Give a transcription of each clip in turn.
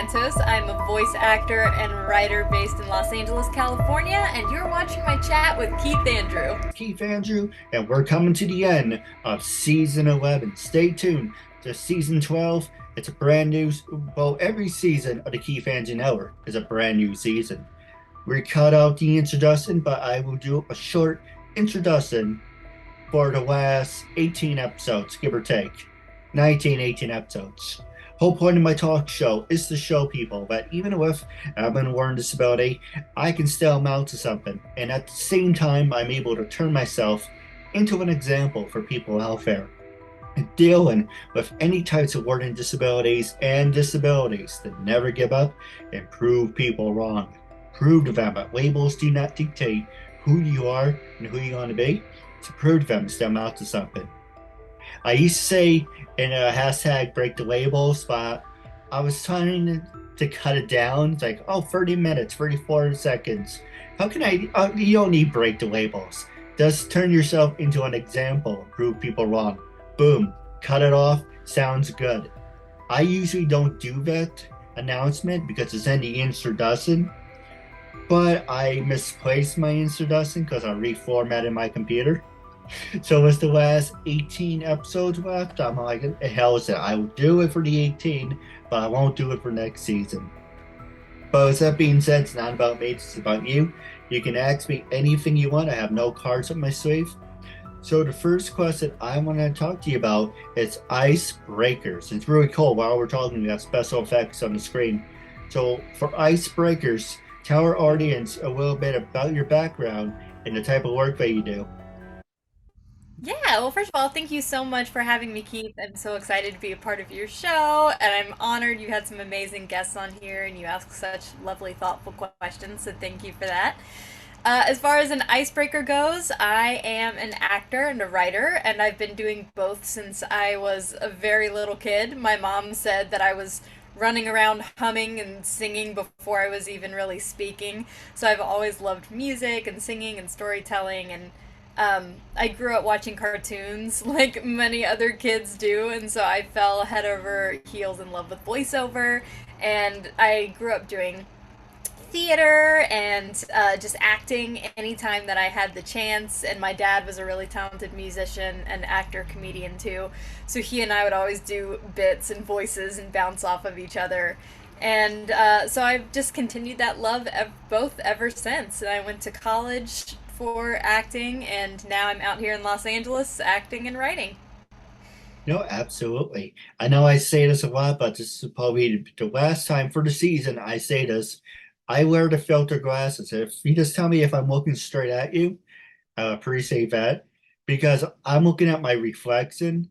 Mantos. I'm a voice actor and writer based in Los Angeles, California, and you're watching my chat with Keith Andrew. Keith Andrew, and we're coming to the end of season 11. Stay tuned to season 12. It's a brand new, well, every season of the Keith Andrew Network is a brand new season. We cut out the introduction, but I will do a short introduction for the last 18 episodes, give or take. 18 episodes. Whole point of my talk show is to show people that even with having a learning disability, I can still amount to something. And at the same time, I'm able to turn myself into an example for people out there dealing with any types of learning disabilities and disabilities to never give up and prove people wrong. Prove to them that labels do not dictate who you are and who you're going to be. To prove to them, step out to something. I used to say in a hashtag break the labels, but I was trying to cut it down. It's like, oh, 30 minutes, 34 seconds. How can I? You don't need break the labels. Just turn yourself into an example, prove people wrong. Boom, cut it off. Sounds good. I usually don't do that announcement because it's in the introduction, but I misplaced my introduction because I reformatted my computer. So it's the last 18 episodes left. I'm like, hell is it? I will do it for the 18, but I won't do it for next season. But with that being said, it's not about me, it's about you. You can ask me anything you want. I have no cards up my sleeve. So the first question I want to talk to you about is icebreakers. It's really cool. While we're talking, we have special effects on the screen. So for icebreakers, tell our audience a little bit about your background and the type of work that you do. Yeah, well, first of all, thank you so much for having me, Keith. I'm so excited to be a part of your show, and I'm honored you had some amazing guests on here and you asked such lovely, thoughtful questions, so thank you for that. As far as an icebreaker goes, I am an actor and a writer, and I've been doing both since I was a very little kid. My mom said that I was running around humming and singing before I was even really speaking. So I've always loved music and singing and storytelling, and I grew up watching cartoons like many other kids do, and so I fell head over heels in love with voiceover. And I grew up doing theater and just acting anytime that I had the chance. And my dad was a really talented musician and actor, comedian too. So he and I would always do bits and voices and bounce off of each other. And so I've just continued that love both ever since. And I went to college for acting, and now I'm out here in Los Angeles acting and writing. No, absolutely. I know I say this a lot, but this is probably the last time for the season I say this. I wear the filter glasses. If you just tell me if I'm looking straight at you, I appreciate that because I'm looking at my reflection.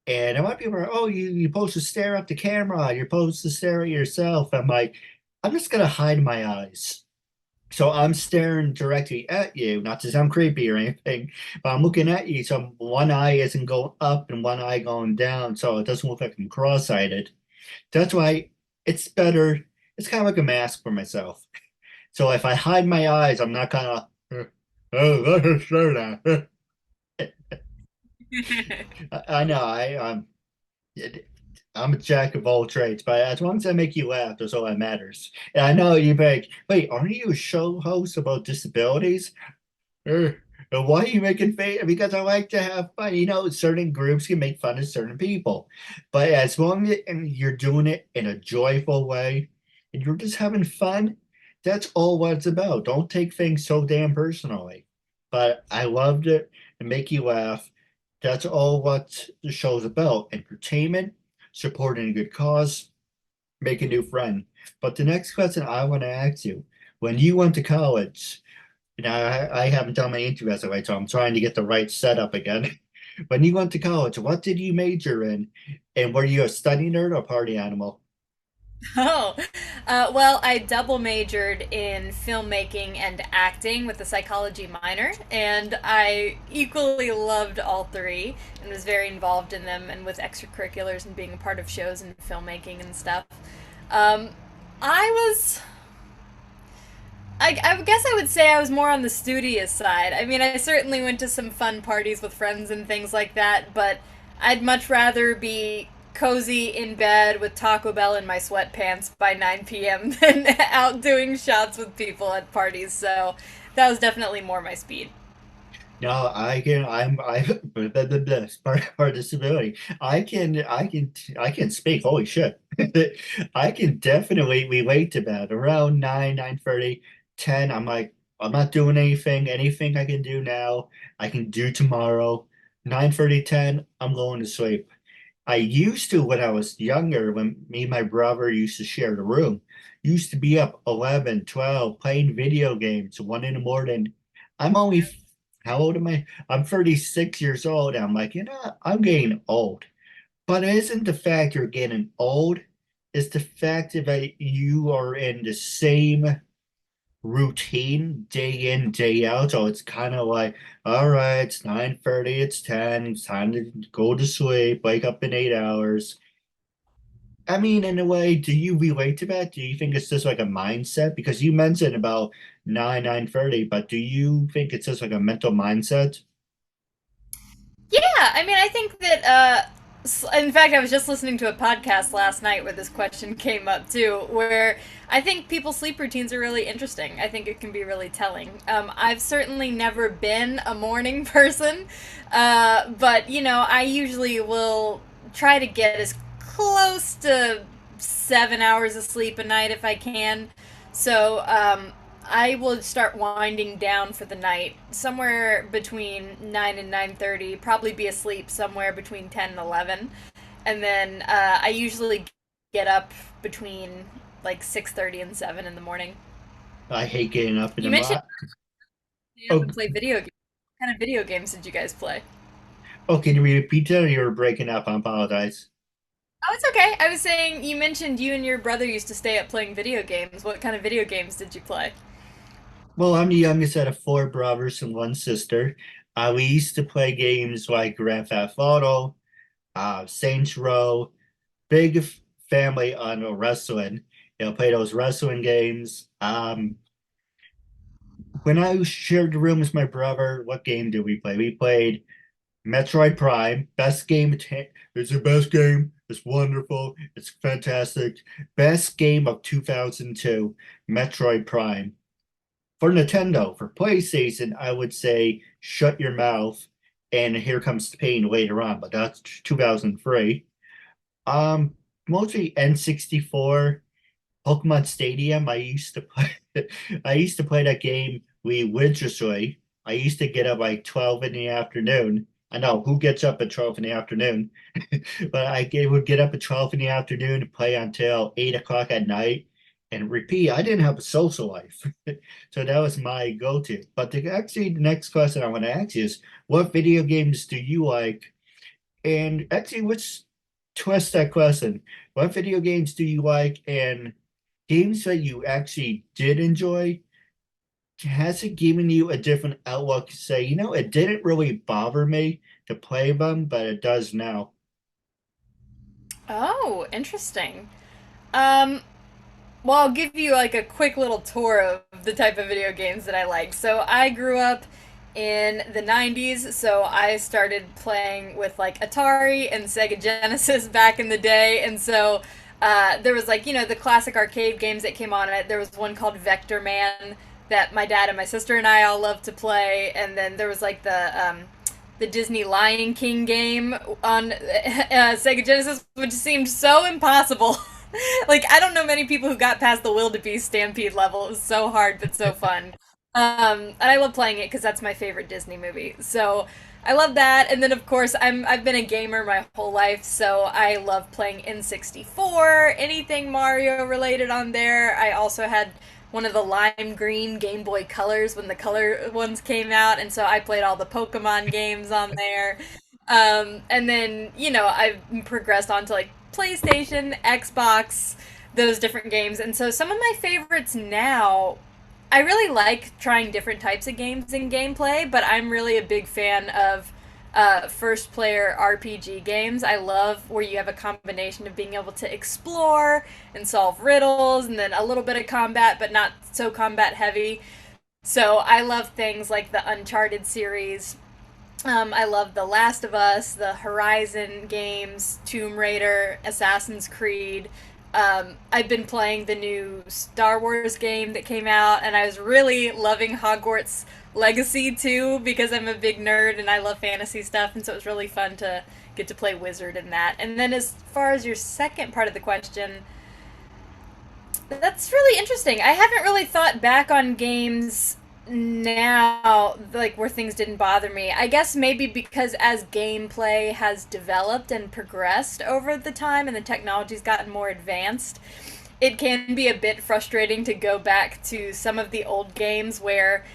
And a lot of people are, oh, you're supposed to stare at the camera. You're supposed to stare at yourself. I'm like, I'm just going to hide my eyes. So I'm staring directly at you, not to sound creepy or anything, but I'm looking at you. So one eye isn't going up and one eye going down, so it doesn't look like I'm cross-eyed. That's why it's better. It's kind of like a mask for myself. So if I hide my eyes, I'm not kind of, oh, let her show that. I know I'm a jack of all trades, but as long as I make you laugh, that's all that matters. And I know you're like, wait, aren't you a show host about disabilities? Er, why are you making fun? Because I like to have fun. You know, certain groups can make fun of certain people, but as long as and you're doing it in a joyful way and you're just having fun, that's all what it's about. Don't take things so damn personally. But I loved it and make you laugh. That's all what the show's about. Entertainment, supporting a good cause, make a new friend. But the next question I want to ask you, when you went to college, I haven't done my interview as of late, so I'm trying to get the right setup again. When you went to college, what did you major in? And were you a study nerd or party animal? Oh, well, I double majored in filmmaking and acting with a psychology minor, and I equally loved all three and was very involved in them and with extracurriculars and being a part of shows and filmmaking and stuff. Um, I was I guess I would say I was more on the studious side. I mean, I certainly went to some fun parties with friends and things like that, but I'd much rather be cozy in bed with Taco Bell in my sweatpants by 9 p.m. than out doing shots with people at parties. So that was definitely more my speed. No, I can. Part disability. I can speak. Holy shit! I can definitely relate to that. Around 9:30, 10. I'm like, I'm not doing anything. Anything I can do now, I can do tomorrow. 9:30, 10. I'm going to sleep. I used to when I was younger, when me and my brother used to share the room, used to be up 11, 12, playing video games, 1 in the morning. I'm only, how old am I? I'm 36 years old. And I'm like, I'm getting old. But it isn't the fact you're getting old, it's the fact that you are in the same routine day in, day out. So it's kind of like, all right, it's 9:30, it's 10, it's time to go to sleep, wake up in 8 hours. I mean, in a way, do you relate to that? Do you think it's just like a mindset? Because you mentioned about 9:30, but do you think it's just like a mental mindset? Yeah, I mean, I think that, in fact, I was just listening to a podcast last night where this question came up too, where I think people's sleep routines are really interesting. I think it can be really telling. I've certainly never been a morning person, but, I usually will try to get as close to 7 hours of sleep a night if I can. So, I will start winding down for the night somewhere between 9 and 9:30, probably be asleep somewhere between 10 and 11. And then I usually get up between like 6:30 and 7 in the morning. I hate getting up in the You mentioned morning. you have Oh, to play video games. What kind of video games did you guys play? oh, can you repeat that? Or you were breaking up. I apologize. Oh, it's okay. I was saying you mentioned you and your brother used to stay up playing video games. What kind of video games did you play? Well, I'm the youngest out of four brothers and one sister. We used to play games like Grand Theft Auto, Saints Row, big family on wrestling. Play those wrestling games. When I shared the room with my brother, what game did we play? We played Metroid Prime, best game. It's the best game. It's wonderful. It's fantastic. Best game of 2002, Metroid Prime. For Nintendo, for PlayStation, I would say Shut Your Mouth and Here Comes the Pain later on, but that's 2003. Um, Mostly N64. Pokemon Stadium, I used to play I used to play that game religiously. I used to get up like 12 in the afternoon. I know who gets up at 12 in the afternoon, but would get up at 12 in the afternoon to play until 8 o'clock at night and repeat. I didn't have a social life. So that was my go-to. But actually, the next question I want to ask you is, what video games do you like? And actually, let's twist that question. What video games do you like? And games that you actually did enjoy, has it given you a different outlook? Say, it didn't really bother me to play them, but it does now. Oh, interesting. Um, Well, I'll give you like a quick little tour of the type of video games that I like. So I grew up in the 90s, so I started playing with like Atari and Sega Genesis back in the day. And so there was like, the classic arcade games that came on it. There was one called Vector Man that my dad and my sister and I all loved to play. And then there was like the Disney Lion King game on Sega Genesis, which seemed so impossible. Like, I don't know many people who got past the wildebeest stampede level. It was so hard but so fun. And I love playing it because that's my favorite Disney movie. So I love that. And then of course I've been a gamer my whole life, so I love playing N64, anything Mario related on there. I also had one of the lime green Game Boy Colors when the color ones came out, and so I played all the Pokemon games on there. And then, I've progressed on to like PlayStation, Xbox, those different games. And so some of my favorites now, I really like trying different types of games in gameplay, but I'm really a big fan of first player RPG games. I love where you have a combination of being able to explore and solve riddles and then a little bit of combat, but not so combat heavy. So I love things like the Uncharted series, I love The Last of Us, the Horizon games, Tomb Raider, Assassin's Creed. I've been playing the new Star Wars game that came out, and I was really loving Hogwarts Legacy too because I'm a big nerd and I love fantasy stuff, and so it was really fun to get to play Wizard in that. And then, as far as your second part of the question, that's really interesting. I haven't really thought back on games now, like where things didn't bother me. I guess maybe because as gameplay has developed and progressed over the time and the technology's gotten more advanced, it can be a bit frustrating to go back to some of the old games where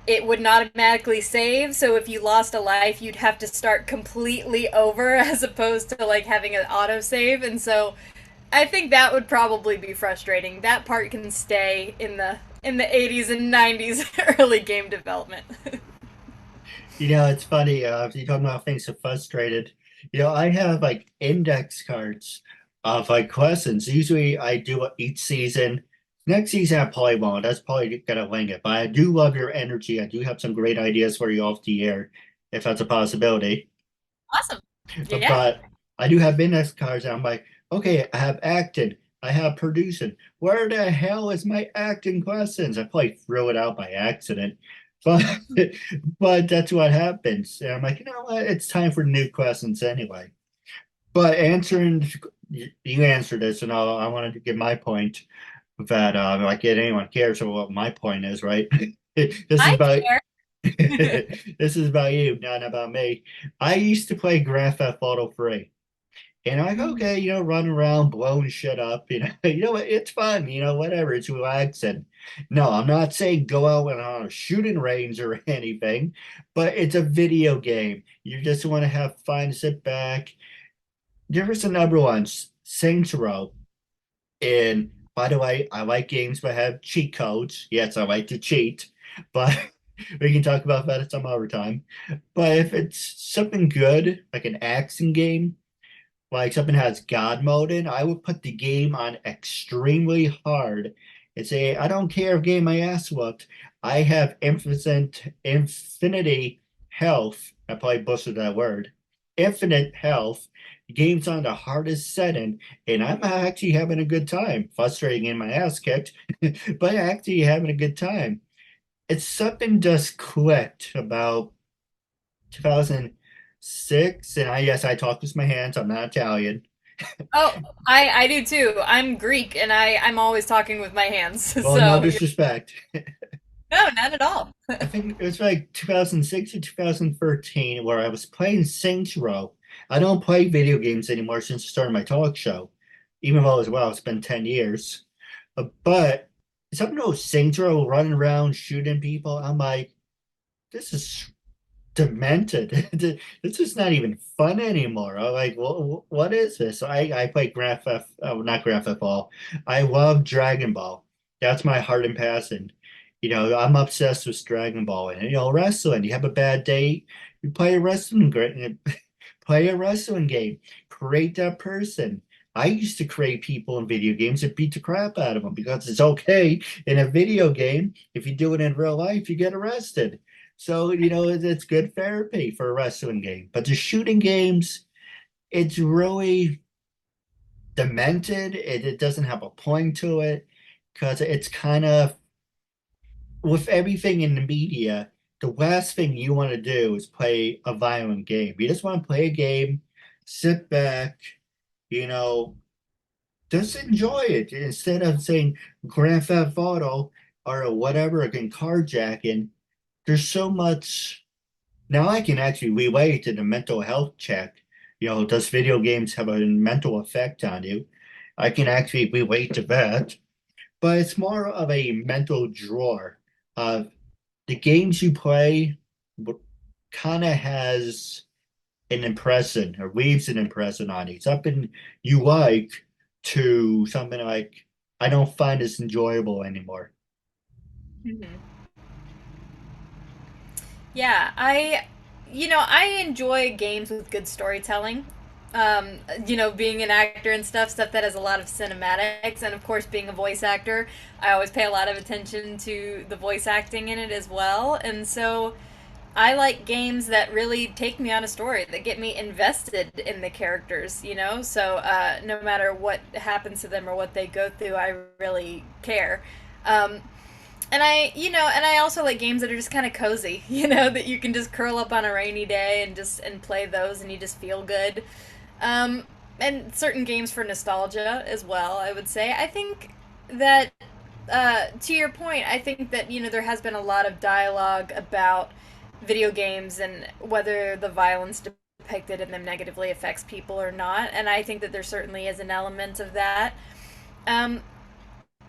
it would not automatically save. So if you lost a life, you'd have to start completely over as opposed to like having an autosave. And so I think that would probably be frustrating. That part can stay in the 80s and 90s early game development. It's funny. If you're talking about things so frustrated, I have like index cards of like questions. Usually I do it each season. Next season I probably won't. That's probably gonna wing it. But I do love your energy. I do have some great ideas for you off the air, if that's a possibility. Awesome. Yeah. But I do have index cards, and I'm like, okay, I have acted, I have producing. Where the hell is my acting questions? I probably threw it out by accident, but but that's what happens. And I'm like, you know what? It's time for new questions anyway. But answering, you answered this, and I wanted to give my point that like anyone cares about what my point is, right? This is I about care. this is about you, not about me. I used to play Grand Theft Auto 3. And I'm like, okay, run around blowing shit up, it's fun, whatever, it's relaxing. No, I'm not saying go out and on a shooting range or anything, but it's a video game. You just want to have fun, sit back. There was another one, Saints Row. And by the way, I like games that have cheat codes. Yes, I like to cheat, but we can talk about that at some other time. But if it's something good, like an action game, like something has God mode in, I would put the game on extremely hard and say, I don't care if game my ass whooped. I have infinity health. I probably busted that word. Infinite health. Game's on the hardest setting, and I'm actually having a good time. Frustrating getting my ass kicked, but actually having a good time. It's something just clicked about 2006, and yes, I talk with my hands. I'm not Italian. Oh, I do too. I'm Greek and I'm always talking with my hands. Well, no So you're, disrespect. no, not at all. I think it was like 2006 or 2013 where I was playing Saints Row. I don't play video games anymore since I started my talk show, even though as well it's been 10 years. But something about Saints Row running around shooting people, I'm like, this is demented. This is not even fun anymore. I'm like, what is this? I play Grand Theft, oh, not Grand Theft Ball. I love Dragon Ball. That's my heart and passion. I'm obsessed with Dragon Ball and wrestling. You have a bad day, you play a play a wrestling game. Create that person. I used to create people in video games and beat the crap out of them because it's okay in a video game. If you do it in real life, you get arrested. So, it's good therapy for a wrestling game. But the shooting games, it's really demented. It doesn't have a point to it because it's kind of with everything in the media, the last thing you want to do is play a violent game. You just want to play a game, sit back, you know, just enjoy it instead of saying Grand Theft Auto or whatever, again, carjacking. There's so much. Now I can actually relate to the mental health check. Does video games have a mental effect on you? I can actually relate to that, but it's more of a mental drawer of the games you play kind of has an impression or leaves an impression on you. Something you like to something like I don't find this enjoyable anymore. Mhm. Yeah, I enjoy games with good storytelling. Being an actor and stuff that has a lot of cinematics, and of course, being a voice actor, I always pay a lot of attention to the voice acting in it as well. And so, I like games that really take me on a story, that get me invested in the characters, you know? So no matter what happens to them or what they go through, I really care. Um, and I also like games that are just kind of cozy, you know, that you can just curl up on a rainy day and just and play those and you just feel good. Um, and certain games for nostalgia as well, I would say. I think that to your point, I think that there has been a lot of dialogue about video games and whether the violence depicted in them negatively affects people or not, and I think that there certainly is an element of that. Um,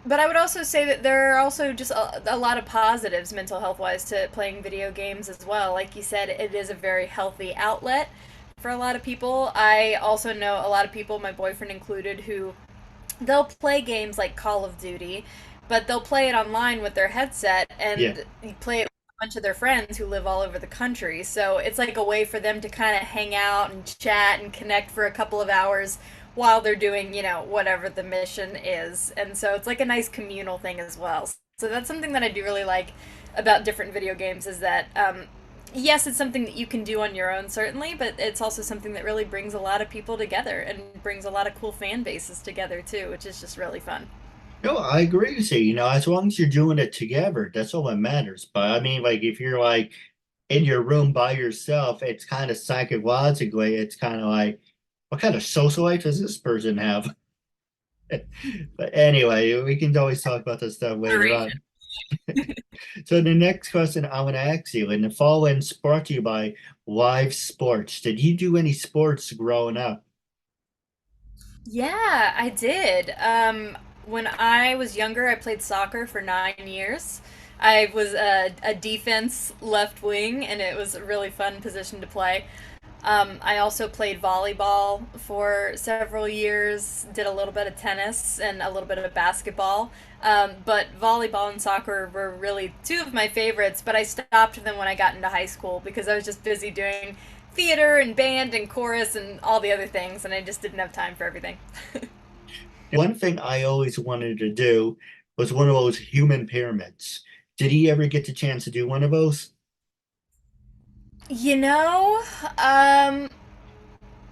but I would also say that there are also just a lot of positives mental health wise to playing video games as well. Like you said, it is a very healthy outlet for a lot of people. I also know a lot of people, my boyfriend included, who they'll play games like Call of Duty, but they'll play it online with their headset Yeah. and play it with a bunch of their friends who live all over the country. So it's like a way for them to kind of hang out and chat and connect for a couple of hours while they're doing, whatever the mission is. And so it's like a nice communal thing as well. So that's something that I do really like about different video games is that yes, it's something that you can do on your own, certainly, but it's also something that really brings a lot of people together and brings a lot of cool fan bases together, too, which is just really fun. No, I agree with you. You know, as long as you're doing it together, that's all that matters. But I mean, like, if you're like in your room by yourself, it's kind of psychologically, it's kind of like, what kind of social life does this person have? But anyway, we can always talk about this stuff later on. Inspiration. So the next question I want to ask you, and the following's brought to you by Live Sports. Did you do any sports growing up? Yeah, I did. When I was younger, I played soccer for 9 years. I was a defense left wing, and it was a really fun position to play. I also played volleyball for several years, did a little bit of tennis and a little bit of basketball. But volleyball and soccer were really two of my favorites, but I stopped them when I got into high school because I was just busy doing theater and band and chorus and all the other things, and I just didn't have time for everything. One thing I always wanted to do was one of those human pyramids. Did he ever get the chance to do one of those? You know, um,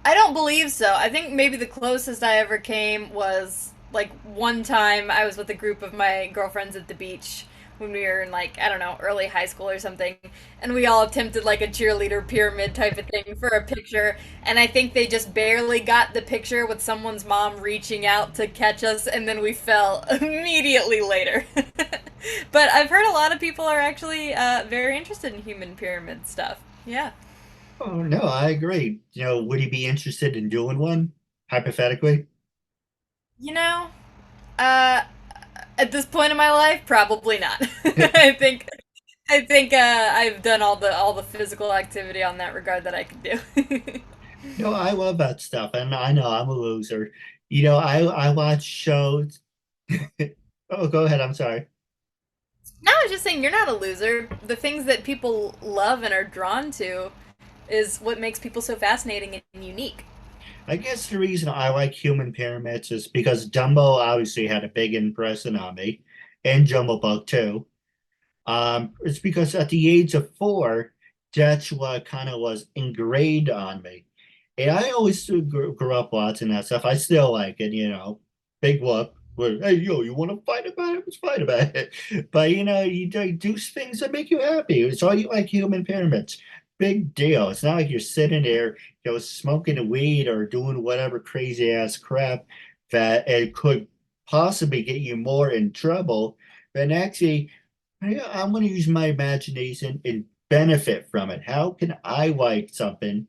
I don't believe so. I think maybe the closest I ever came was like one time I was with a group of my girlfriends at the beach when we were in like, I don't know, early high school or something. And we all attempted like a cheerleader pyramid type of thing for a picture. And I think they just barely got the picture with someone's mom reaching out to catch us. And then we fell immediately later. But I've heard a lot of people are actually very interested in human pyramid stuff. Yeah. Oh, no, I agree. You know, would he be interested in doing one, hypothetically? You know, Uh, at this point in my life, probably not. I think I've done all the physical activity on that regard that I could do. No, I love that stuff, and I know I'm a loser. You know, I watch shows. Oh, go ahead. I'm sorry. No, I was just saying you're not a loser. The things that people love and are drawn to is what makes people so fascinating and unique. I guess the reason I like human pyramids is because Dumbo obviously had a big impression on me, and Jungle Book too. It's because at the age of 4, that's what kind of was ingrained on me. And I always grew up watching that stuff. I still like it, you know. Big whoop. Hey, yo, you want to fight about it? Let's fight about it. But, you know, you do things that make you happy. It's all you like human pyramids. Big deal. It's not like you're sitting there, you know, smoking a weed or doing whatever crazy ass crap that it could possibly get you more in trouble. But actually, yeah, I'm going to use my imagination and benefit from it. How can I like something?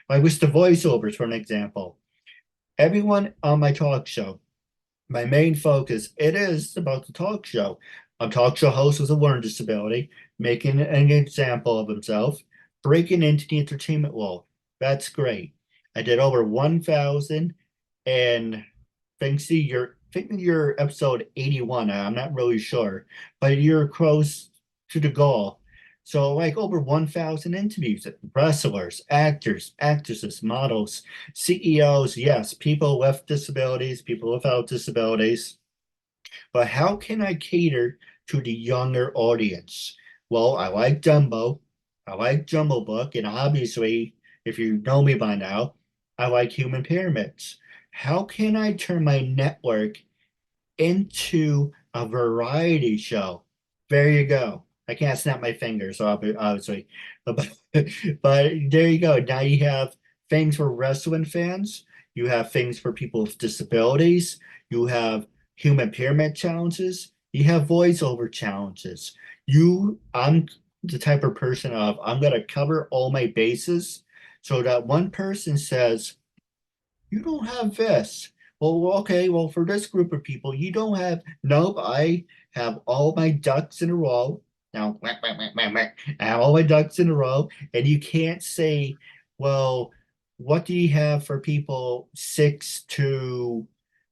Like with the voiceovers, for an example. Everyone on my talk show, my main focus, it is about the talk show. A talk show host with a learning disability, making an example of himself, breaking into the entertainment world. That's great. I did over 1,000 and thanks to your episode 81. I'm not really sure, but you're close to the goal. So like over 1,000 interviews, wrestlers, actors, actresses, models, CEOs, yes, people with disabilities, people without disabilities. But how can I cater to the younger audience? Well, I like Dumbo. I like Jumble Book, and obviously, if you know me by now, I like human pyramids. How can I turn my network into a variety show? There you go. I can't snap my fingers, obviously. But, but there you go. Now you have things for wrestling fans. You have things for people with disabilities. You have human pyramid challenges. You have voiceover challenges. I'm the type of person of I'm gonna cover all my bases so that one person says, you don't have this. Well, okay, well, for this group of people, you don't have, nope, I have all my ducks in a row. Now, I have all my ducks in a row, and you can't say, well, what do you have for people 6 to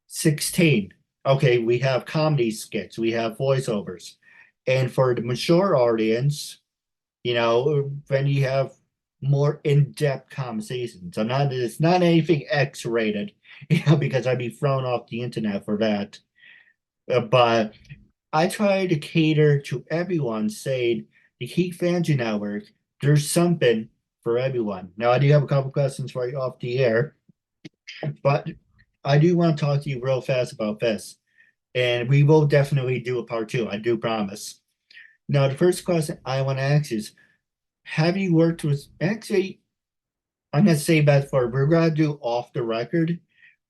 16? Okay, we have comedy skits, we have voiceovers. And for the mature audience, when you have more in-depth conversations. It's not anything X-rated, because I'd be thrown off the internet for that. But I try to cater to everyone, saying the Keith Andrew Network, there's something for everyone. Now, I do have a couple questions for you off the air, but I do want to talk to you real fast about this. And we will definitely do a part two, I do promise. Now, the first question I want to ask is, have you worked with, actually, I'm gonna save that for we're gonna do off the record.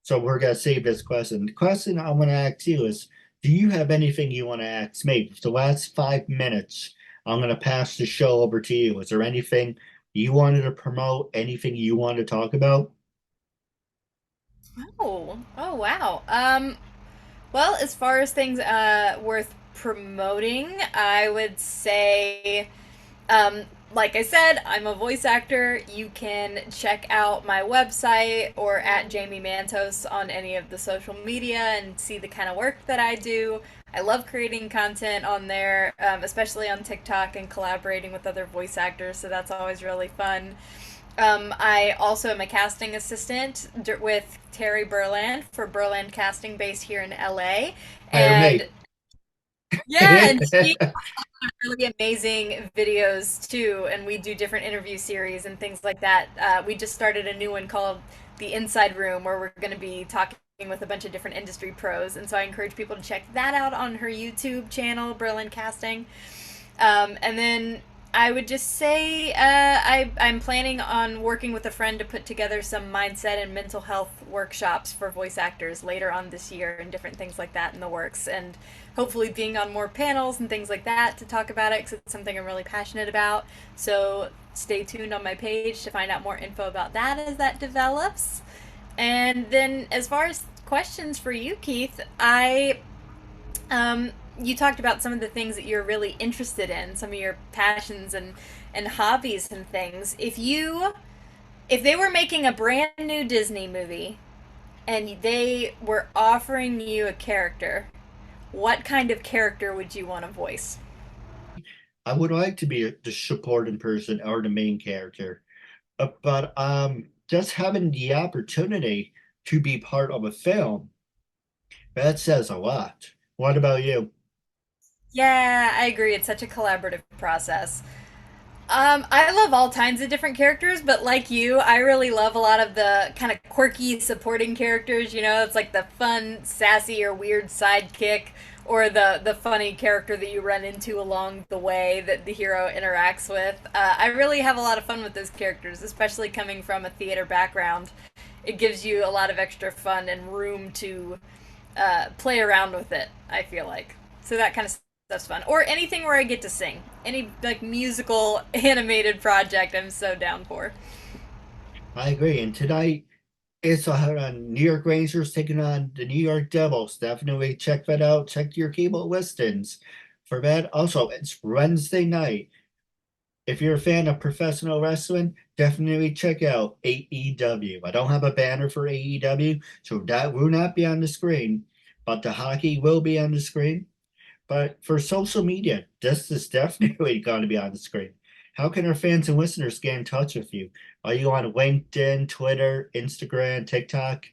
So we're gonna save this question. The question I want to ask you is, do you have anything you want to ask me? For the last 5 minutes, I'm gonna pass the show over to you. Is there anything you wanted to promote? Anything you want to talk about? Oh, wow. Well, as far as things worth promoting, I would say, um, like I said, I'm a voice actor. You can check out my website or at Jayme Mantos on any of the social media and see the kind of work that I do. I love creating content on there, especially on TikTok and collaborating with other voice actors, so that's always really fun. I also am a casting assistant with Terry Berland for Berland Casting, based here in LA. Hire me. And yeah, and she really amazing videos too, and we do different interview series and things like that. We just started a new one called The Inside Room, where we're going to be talking with a bunch of different industry pros, and so I encourage people to check that out on her YouTube channel, Berlin Casting. And then I would just say I'm planning on working with a friend to put together some mindset and mental health workshops for voice actors later on this year and different things like that in the works. And hopefully being on more panels and things like that to talk about it because it's something I'm really passionate about. So stay tuned on my page to find out more info about that as that develops. And then as far as questions for you, Keith, you talked about some of the things that you're really interested in, some of your passions and hobbies and things. If they were making a brand new Disney movie and they were offering you a character, what kind of character would you want to voice? I would like to be the supporting person or the main character, but just having the opportunity to be part of a film, that says a lot. What about you? Yeah, I agree. It's such a collaborative process. I love all kinds of different characters, but like you, I really love a lot of the kind of quirky supporting characters. You know, it's like the fun, sassy, or weird sidekick, or the funny character that you run into along the way that the hero interacts with. I really have a lot of fun with those characters, especially coming from a theater background. It gives you a lot of extra fun and room to play around with it. I feel like so that kind of stuff's fun. Or anything where I get to sing. Any like musical animated project I'm so down for. I agree. And tonight it's New York Rangers taking on the New York Devils. Definitely check that out. Check your cable listings for that. Also, it's Wednesday night. If you're a fan of professional wrestling, definitely check out AEW. I don't have a banner for AEW, so that will not be on the screen, but the hockey will be on the screen. But for social media, this is definitely going to be on the screen. How can our fans and listeners get in touch with you? Are you on LinkedIn, Twitter, Instagram, TikTok?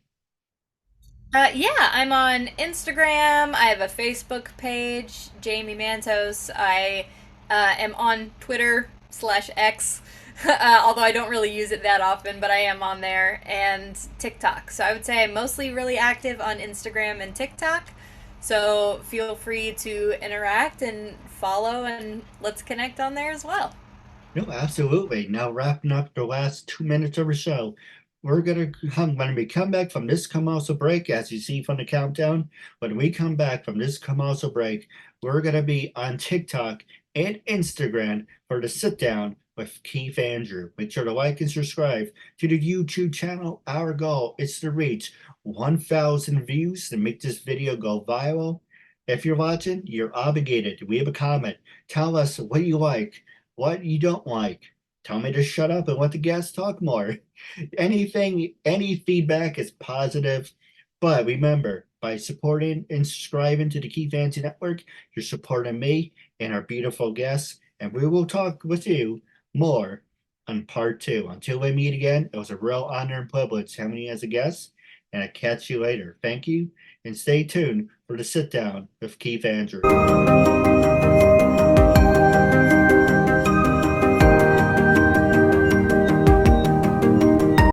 Yeah, I'm on Instagram. I have a Facebook page, Jayme Mantos. I am on Twitter slash X, although I don't really use it that often, but I am on there, and TikTok. So I would say I'm mostly really active on Instagram and TikTok. So feel free to interact and follow, and let's connect on there as well. No, absolutely. Now wrapping up the last 2 minutes of the show, when we come back from this commercial break, as you see from the countdown, when we come back from this commercial break, we're gonna be on TikTok and Instagram for the sit down with Keith Andrew. Make sure to like and subscribe to the YouTube channel. Our goal is to reach 1,000 views to make this video go viral. If you're watching, you're obligated to leave a comment. Tell us what you like, what you don't like. Tell me to shut up and let the guests talk more. Anything, any feedback is positive. But remember, by supporting and subscribing to the Keith Andrew Network, you're supporting me and our beautiful guests. And we will talk with you more on part two. Until we meet again, it was a real honor and privilege having you as a guest. And I'll catch you later. Thank you. And stay tuned for the sit down with Keith Andrew.